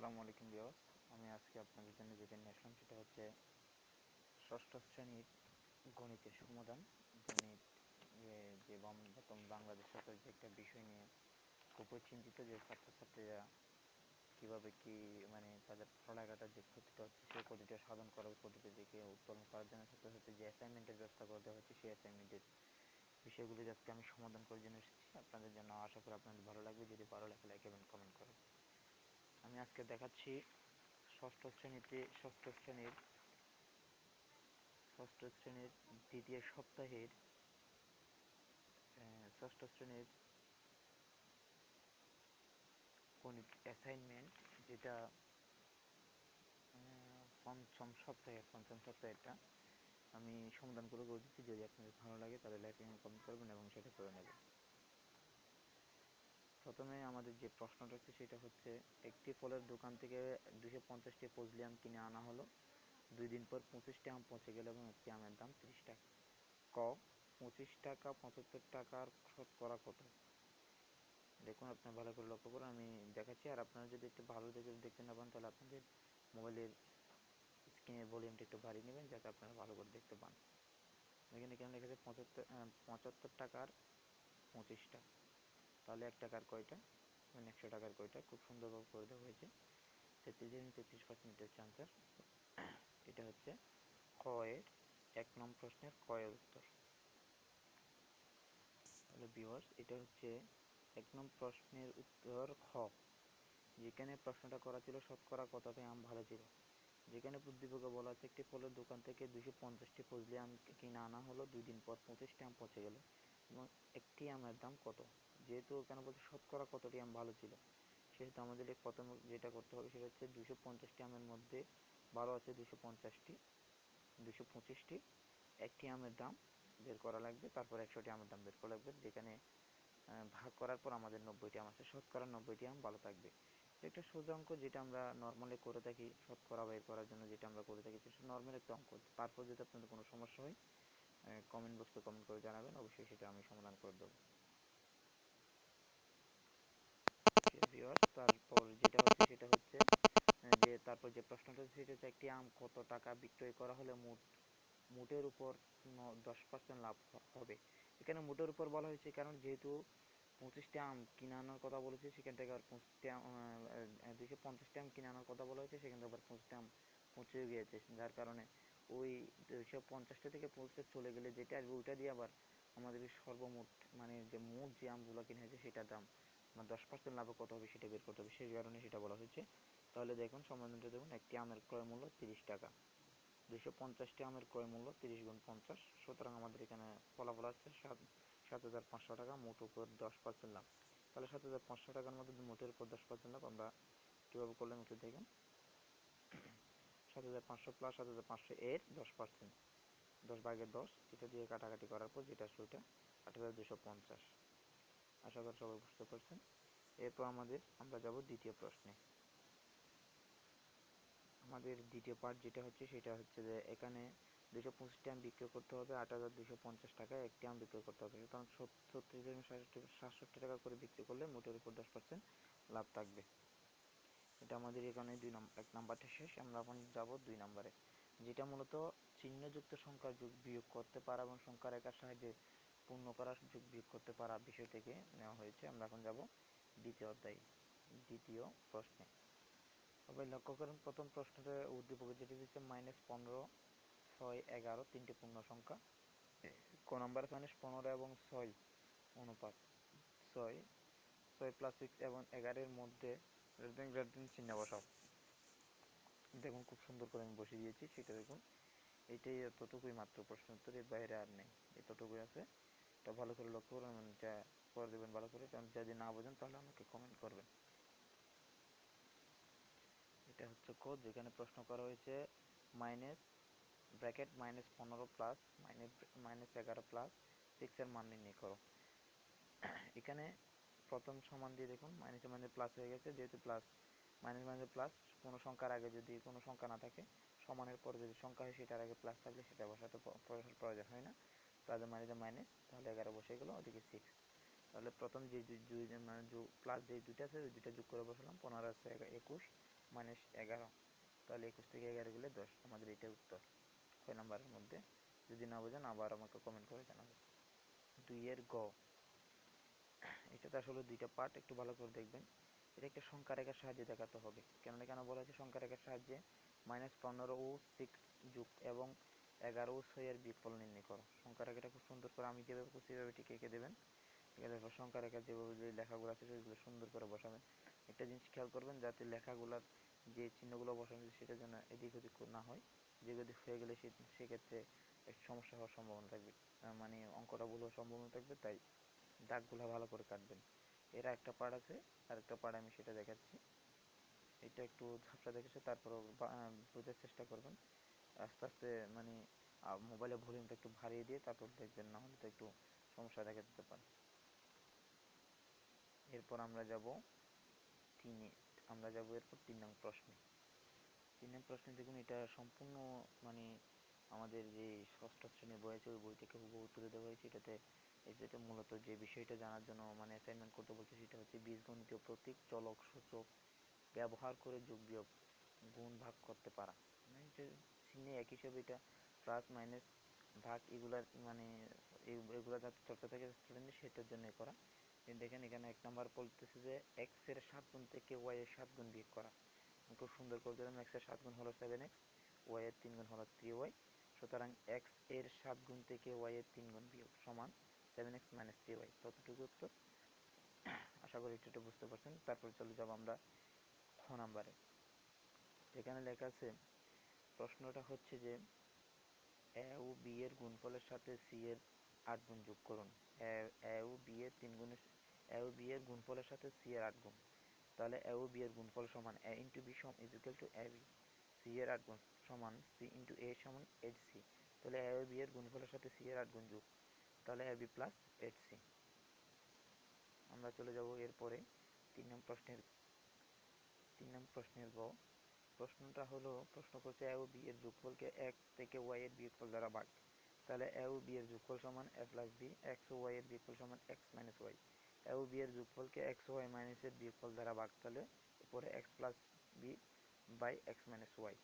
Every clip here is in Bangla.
আসসালামু আলাইকুম ভিউয়ার্স। আমি আজকে আপনাদের জন্য যেটা নিয়ে আসলাম সেটা হচ্ছে ষষ্ঠ শ্রেণীর গণিতের সমাধান। গণিত যে বর্তমান বাংলাদেশ সরকার যে একটা বিষয় নিয়ে খুবই চিন্তিত, যে ছাত্রছাত্রীরা কীভাবে কি মানে তাদের পড়ালেখাটা যে ক্ষতিটা হচ্ছে সেই ক্ষতিটা সাধন করার ক্ষতিটা থেকে উত্তোলন করার জন্য ছাত্রছাত্রী যে অ্যাসাইনমেন্টের ব্যবস্থা করে দেওয়া হচ্ছে, সেই অ্যাসাইনমেন্টের বিষয়গুলি আজকে আমি সমাধান করার জন্য এসেছি আপনাদের জন্য। আশা করি আপনাদের ভালো লাগবে। যদি ভালো লাগে লাইক এবং কমেন্ট করুন। আমি আজকে দেখাচ্ছি ষষ্ঠ শ্রেণীতে ষষ্ঠ শ্রেণীর দ্বিতীয় সপ্তাহের ষষ্ঠ শ্রেণীর গণিত অ্যাসাইনমেন্ট, যেটা পঞ্চম সপ্তাহেরটা আমি সমাধান করে দিচ্ছি। যদি আপনাদের ভালো লাগে তাহলে লাইক এবং কমেন্ট করবেন এবং সেটা করে নেবেন। প্রথমে আমাদের যে প্রশ্নটা হচ্ছে সেটা হচ্ছে, একটি ফলের দোকান থেকে 250টি ফজলি আম কিনে আনা হলো। 2 দিন পর 25টি আম পচে গেল এবং একটি আমের দাম 30 টাকা। ক, 25 টাকা 75 টাকার শতকরা কত? দেখুন, আপনার ভালো করে লক্ষ্য করুন, আমি দেখাচ্ছি। আর আপনারা যদি একটু ভালো দেখে দেখতে না পান তাহলে আপনাদের মোবাইলের স্ক্রিনের ভলিউমটা একটু বাড়িয়ে নেবেন যাতে আপনারা ভালো করে দেখতে পান। এখানে কেন লেখা আছে 75 টাকার 25টা, তাহলে 1 টাকার কয়টা, মানে 100 টাকার কয়টা? খুব সুন্দরভাবে করে দেওয়া হয়েছে। 33.33% এটা হচ্ছে আনসার। এটা হচ্ছে খ এর 1 নং প্রশ্নের ক এর উত্তর। তাহলে ভিউয়ার্স, এটা হচ্ছে 1 নং প্রশ্নের উত্তর খ। যেখানে প্রশ্নটা করা ছিল শতকরা কতটি আম ভালো ছিল। যেখানে উদ্দীপকে বলা আছে, একটি ফলের দোকান থেকে 250টি ফজলি আম কিনে আনা হলো। 2 দিন পর 25টি আম পচে গেল এবং একটি আমের দাম কত? যেহেতু এখানে বলছে শতকরা কতটি আম ভালো ছিল, সেহেতু আমাদের প্রথম যেটা করতে হবে সেটা হচ্ছে 250টি আমের মধ্যে ভালো আছে 225টি, একটি আমের দাম বের করা লাগবে, তারপর 100টি আমের দাম বের করা লাগবে। যেখানে ভাগ করার পর আমাদের 90টি আম আছে, শতকরা 90টি আম ভালো থাকবে। একটা সোজা অঙ্ক, যেটা আমরা নর্মালি করে থাকি শতকরা বের করার জন্য, যেটা আমরা করে থাকি সেটা নর্মাল একটা অঙ্ক। তারপর যদি আপনাদের কোনো সমস্যা হয় কমেন্ট বক্সে কমেন্ট করে জানাবেন, অবশ্যই সেটা আমি সমাধান করে দেবো। তারপর যেটা হচ্ছে সেটা হচ্ছে যে তারপর যে প্রশ্নটা হচ্ছে সেটা হচ্ছে, একটি আম কত টাকা বিক্রয় করা হলে মোটের উপর 10% লাভ হবে। এখানে মোটের উপর বলা হয়েছে কারণ যেহেতু 25টা আম কিনে আনার কথা বলেছে, সেখান থেকে আবার 250টা আম কিনে আনার কথা বলা হয়েছে, সেখান থেকে আবার 25টা আম পচে গিয়েছে, যার কারণে ওই 250টা থেকে 25টা চলে গেলে যেটা আসবে ওইটা দিয়ে আবার আমাদের সর্বমোট মানে যে মোট যে আমগুলো কিনে হয়েছে সেটার দাম 10% লাভে কত হবে সেটা বের করতে হবে, সেই কারণে সেটা বলা হয়েছে। তাহলে দেখুন সমাধানটা দেখুন, একটি আমের ক্রয় মূল্য 30 টাকা, 250টি আমের ক্রয় মূল্য 30 গুণ 50, সুতরাং আমাদের এখানে ফলাফল আসছে 7,500 টাকা, মোট উপর 10% লাভ। তাহলে 7,500 টাকার মধ্যে মোটের উপর 10% লাভ আমরা কীভাবে করলাম একটু দেখেন। 7,500 প্লাস 7,500 এর 10%, 10/10, এটা দিয়ে কাটাকাটি করার পর যেটা আসলে ওটা 8,250। আশা করি সবাই বুঝতে পারছেন। এরপর আমরা যাব দ্বিতীয় প্রশ্নে। আমাদের দ্বিতীয় পার্ট যেটা হচ্ছে সেটা হচ্ছে যে এখানে 225টি আম বিক্রয় করতে হবে 8,250 টাকায়, একটি আম বিক্রয় করতে হবে, সুতরাং 37 টাকা করে বিক্রি করলে মোটের উপর 10% লাভ থাকবে। এটা আমাদের এখানে 1 নাম্বারটা শেষ। আমরা এখন যাব 2 নাম্বারে, যেটা মূলত চিহ্নযুক্ত সংখ্যার যোগ বিয়োগ করতে পারা এবং সংখ্যা রেখার সাহায্যে পূর্ণ করা যোগ বিয়োগ করতে পারা বিষয় থেকে নেওয়া হয়েছে। আমরা এখন যাব দ্বিতীয় প্রশ্নে। সবাই লক্ষ্য করেন, প্রথম প্রশ্নটা উদ্দীপকে যেটি দিচ্ছে -15, 6, 11 তিনটি পূর্ণ সংখ্যা। ক নাম্বার -15 এবং 6 অনুপাত 6 প্লাস 6 এবং 11 মধ্যে চিহ্ন বসাও। দেখুন খুব সুন্দর করে আমি বসিয়ে দিয়েছি, সেটা দেখুন। এইটাই এতটুকুই মাত্র প্রশ্ন উত্তর, এর বাইরে আর নেই, এতটুকুই আছে। এটা ভালো করে লক্ষ্য করুন, এটা করে দেবেন ভালো করে, কারণ যদি না বোঝেন তাহলে আমাকে কমেন্ট করবেন। এটা হচ্ছে কোড, যেখানে প্রশ্ন করা হয়েছে -15 প্লাস -11 প্লাস 6 এর মান নির্ণয় করো। এখানে প্রথম সমান দিয়ে দেখুন মাইনাসে মাইনাসে প্লাস হয়ে গেছে, যেহেতু প্লাস মাইনাস মাইনাসে প্লাস, কোনো সংখ্যার আগে যদি কোনো সংখ্যা না থাকে, সমানের পরে যদি সংখ্যা হয় সেটার আগে প্লাস থাকলে সেটা বসাতে প্রয়োজন হয় না। প্লাসে মাইনাসে মাইনাস, তাহলে 11 বসে গেলো, ওদিকে 6। তাহলে প্রথম যে প্লাস যে দুইটা আছে ওই দুইটা যোগ করে বসালাম, 15 আছে 21, -11, তাহলে 21 থেকে 11 গেলে 10। আমাদের এটাই উত্তর 6 নম্বরের মধ্যে। যদি না বোঝেন আবার আমাকে কমেন্ট করে জানাবেন। 2 এর গ, এটাতে আসলে দুইটা পার্ট, একটু ভালো করে দেখবেন। এটা একটা সংখ্যা রেখার সাহায্যে দেখাতে হবে। কেন বলা হয়েছে সংখ্যা রেখার সাহায্যে -15 ও 6 যুগ এবং 11 ও 6 এর বিয়োগফল নির্ণয় করো। সংখ্যা রেখাটা খুব সুন্দর করে আমি যেভাবে করছি সেভাবে ঠিক এঁকে দেবেন। ঠিক আছে, তারপর সংখ্যা রেখার যেভাবে যে লেখাগুলো আছে সেগুলো সুন্দর করে বসাবেন। একটা জিনিস খেয়াল করবেন যাতে লেখাগুলোর যে চিহ্নগুলো বসানো আছে সেটা যেন এদিক ওদিক না হয়। এদিক ওদিক হয়ে গেলে সেক্ষেত্রে একটু সমস্যা হওয়ার সম্ভাবনা থাকবে, মানে অঙ্কটা ভুল হওয়ার সম্ভাবনা থাকবে। তাই দাগগুলো ভালো করে কাটবেন। এরা একটা পার্ট আছে, আর একটা পার্ট আমি সেটা দেখাচ্ছি। এটা একটু ঝাপসা দেখেছে, তারপর বোঝার চেষ্টা করবেন আস্তে আস্তে, মানে মোবাইলের ভলিউমটা একটু বাড়িয়ে দিয়ে তারপর দেখবেন, না হলে তো একটু সমস্যা দেখা দিতে পারে। এরপর আমরা যাব তিনে, এরপর 3 নং প্রশ্নে। 3 নং প্রশ্নে দেখুন, এটা সম্পূর্ণ মানে আমাদের যে ষষ্ঠ শ্রেণীর বই আছে ওই বই থেকে হুবহু তুলে দেওয়া হয়েছে। এটাতে মূলত যে বিষয়টা জানার জন্য মানে অ্যাসাইনমেন্ট করতে বলছে সেটা হচ্ছে বীজগণিতীয় প্রতীক, চলক, সূচক ব্যবহার করে যোগ বিয়োগ গুণ ভাগ করতে পারা। মানে এটা চিহ্নে এক হিসেবে এটা প্লাস মাইনাস ভাগ এগুলার মানে এগুলা যাতে চর্চা থাকে স্টুডেন্টের, সেটার জন্য করা। দেখেন এখানে 1 নাম্বার বলতেছে যে এক্স এর 7 গুণ থেকে ওয়াই এর 7 গুণ বিয়োগ করা। খুব সুন্দর করে দিলাম, এক্স এর 7 গুণ হলো 7x, ওয়াই এর 3 গুণ হলো 3y। সুতরাং এক্স এর 7 গুণ থেকে ওয়াই এর 3 গুণ বিয়োগ সমান 7x - 3y। ততটুকু উত্তর। আশা করি এটা বুঝতে পারছেন। তারপর চলে যাব আমরা খ নাম্বারে। এখানে লেখা আছে, প্রশ্নটা হচ্ছে যে এ ও বি এর গুণফলের সাথে সি এর 8 গুণ যোগ করুন। এ ও বি এর 3 গুণের এ ও বি এর গুণফলের সাথে সি এর 8 গুণ। তাহলে এ ও বি এর গুণফল সমান a into b is equal to a b. C এর 8 গুণ সমান সি ইন্টু এ সমান 8c। তাহলে এ ও বি এর গুণফলের সাথে সি এর 8 গুণ যোগ, তাহলে এ বি প্লাস 8c। আমরা চলে যাব এরপরে 3 নং প্রশ্নের গ। প্রশ্নটা হলো, প্রশ্ন করছে এ ও বি এর যোগফলকে এক্স থেকে ওয়াই এর বিয়োগফল দ্বারা ভাগ। তাহলে এ ও বি এর যোগফল সমান এ প্লাস বি, এক্স ও ওয়াই এর বিয়োগফল সমান এক্স মাইনাস ওয়াই। এ ও বি এর যোগফলকে এক্স ও ওয়াই মাইনাস এর বিয়োগফল দ্বারা ভাগ, তাহলে উপরে x plus b by x minus y.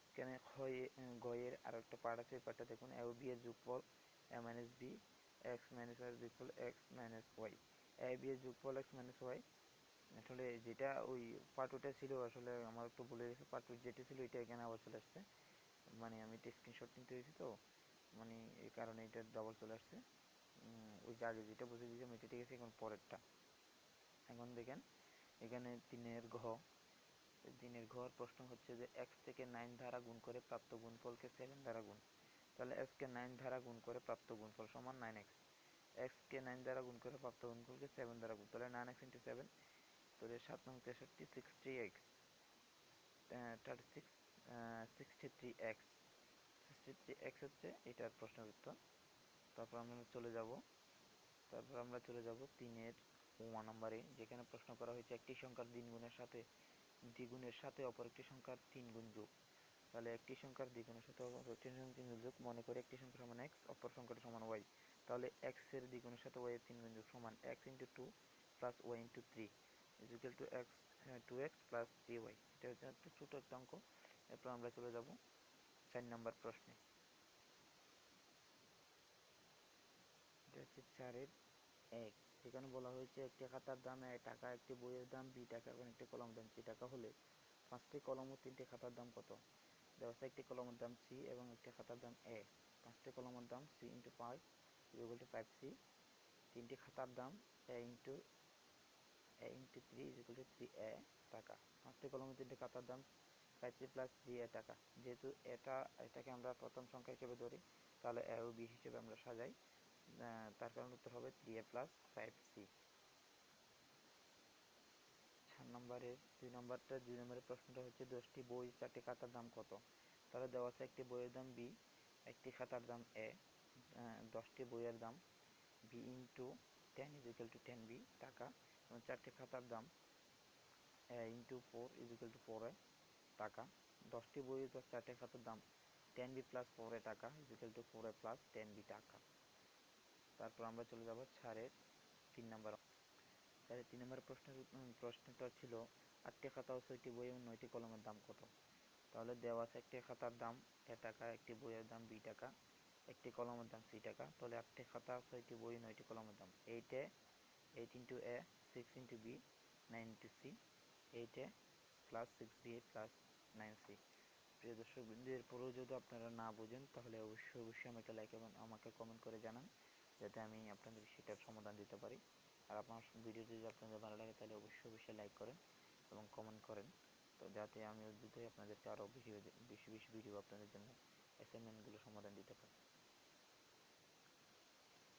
এখানে গয়ের আর একটা পার্ট আছে, ওই পার্টটা দেখুন। এ ও বি এর যোগফল a minus b, x minus y এর যোগফল x minus y. A b এর যোগফল এক্স মাইনাস ওয়াই, আসলে যেটা ওই পার্ট ওটা ছিল, আসলে আমার একটু ভুলে গেছে। পার্ট টু যেটা ছিল এটা এখানে আবার চলে আসছে, মানে আমি একটা স্ক্রিনশট নিতে হয়েছি তো, মানে এই কারণে এটা ডবল চলে আসছে। ওই যে আগে যেটা বুঝে দিয়েছিলাম এটা ঠিক আছে, এখন পরেরটা। এখন দেখেন এখানে 3 এর ঘর প্রশ্ন হচ্ছে যে এক্স থেকে 9 দ্বারা গুণ করে প্রাপ্ত গুণফলকে 7 দ্বারা গুণ। তাহলে এক্স কে 9 দ্বারা গুণ করে প্রাপ্ত গুণফল সমান 9x। এক্স কে 9 দ্বারা গুণ করে প্রাপ্ত গুণফলকে 7 দ্বারা গুণ, তাহলে 9x ইন্টু 7, তাহলে 7 নং 63, 60x 36, 63x। 63x হচ্ছে এটার প্রশ্নের উত্তর। তারপর আমরা চলে যাব 3-এর 1 নম্বরে, যেখানে প্রশ্ন করা হয়েছে একটি সংখ্যার দ্বিগুণের সাথে অপর একটি সংখ্যার 3 গুণ যোগ। তাহলে একটি সংখ্যার দ্বিগুণের সাথে অপর একটি সংখ্যার 3 গুণ যোগ, মনে করি একটি সংখ্যা সমান x, অপর সংখ্যাটা সমান y। তাহলে x এর দ্বিগুণের সাথে y এর 3 গুণ যোগ সমান x into 2 plus y into 3 is equal two x 2x plus 3y। এটা হচ্ছে একটা ছোট একটা অঙ্ক। এরপর আমরা চলে যাব 4 নম্বর প্রশ্নে। এটা হচ্ছে 4-এর 1। এখানে বলা হয়েছে একটি খাতার দাম টাকা, একটি বইয়ের দাম b টাকা এবং একটি কলম দাম c টাকা হলে 5টি কলম ও 3টি খাতার দাম কত? দেওয়া আছে একটি কলমের দাম c এবং একটি খাতার দাম a। 5টি কলমের দাম c into 5 equal to 5c। 3টি খাতার দাম a into 3 equal to 3a টাকা। 5টি কলম ও 3টি খাতার দাম 5c প্লাস 3a টাকা। যেহেতু এটাকে আমরা প্রথম সংখ্যা হিসেবে ধরি, তাহলে a ও b হিসেবে আমরা সাজাই, তার কারণে উত্তর হবে 3a প্লাস 5c। 2 নম্বরের প্রশ্নটা হচ্ছে 10টি বই 4টি খাতার দাম কত? তাহলে দেওয়া আছে একটি বইয়ের দাম b, একটি খাতার দাম a, 10টি বইয়ের দাম b into 10 is equal two 10b টাকা, এবং 4টি খাতার দাম a into 4 is equal two 4a টাকা। 10টি বই 4টি খাতার দাম 10b প্লাস 4a টাকা is equal two 4a plus 10b টাকা। তারপর আমরা চলে যাব 4-এর 3 নম্বর। তাহলে 3 নম্বর প্রশ্নটা ছিল 8টি খাতা ও 6টি বই এবং 9টি কলমের দাম কত? তাহলে দেওয়া আছে একটি খাতার দাম টাকা, একটি বইয়ের দাম টাকা, একটি কলমের দাম টাকা। তাহলে 8টি খাতা, 6টি বই, 9টি কলমের দাম 8 into a, 6 into b, 9 into c, 8 plus 6 b plus 9 c. প্রিয় দর্শক বিন্দু, এরপরেও যদি আপনারা না বোঝেন তাহলে অবশ্যই আমাকে লাইক এবং আমাকে কমেন্ট করে জানান, যাতে আমি আপনাদের সেটার সমাধান দিতে পারি। আর আপনার ভিডিওটি যদি আপনাদের ভালো লাগে তাহলে অবশ্যই লাইক করেন এবং কমেন্ট করেন, তো যাতে আমি দ্রুতই আপনাদেরকে আরও বেশি বেশি ভিডিও আপনাদের জন্য অ্যাসাইনমেন্টগুলো সমাধান দিতে পারি।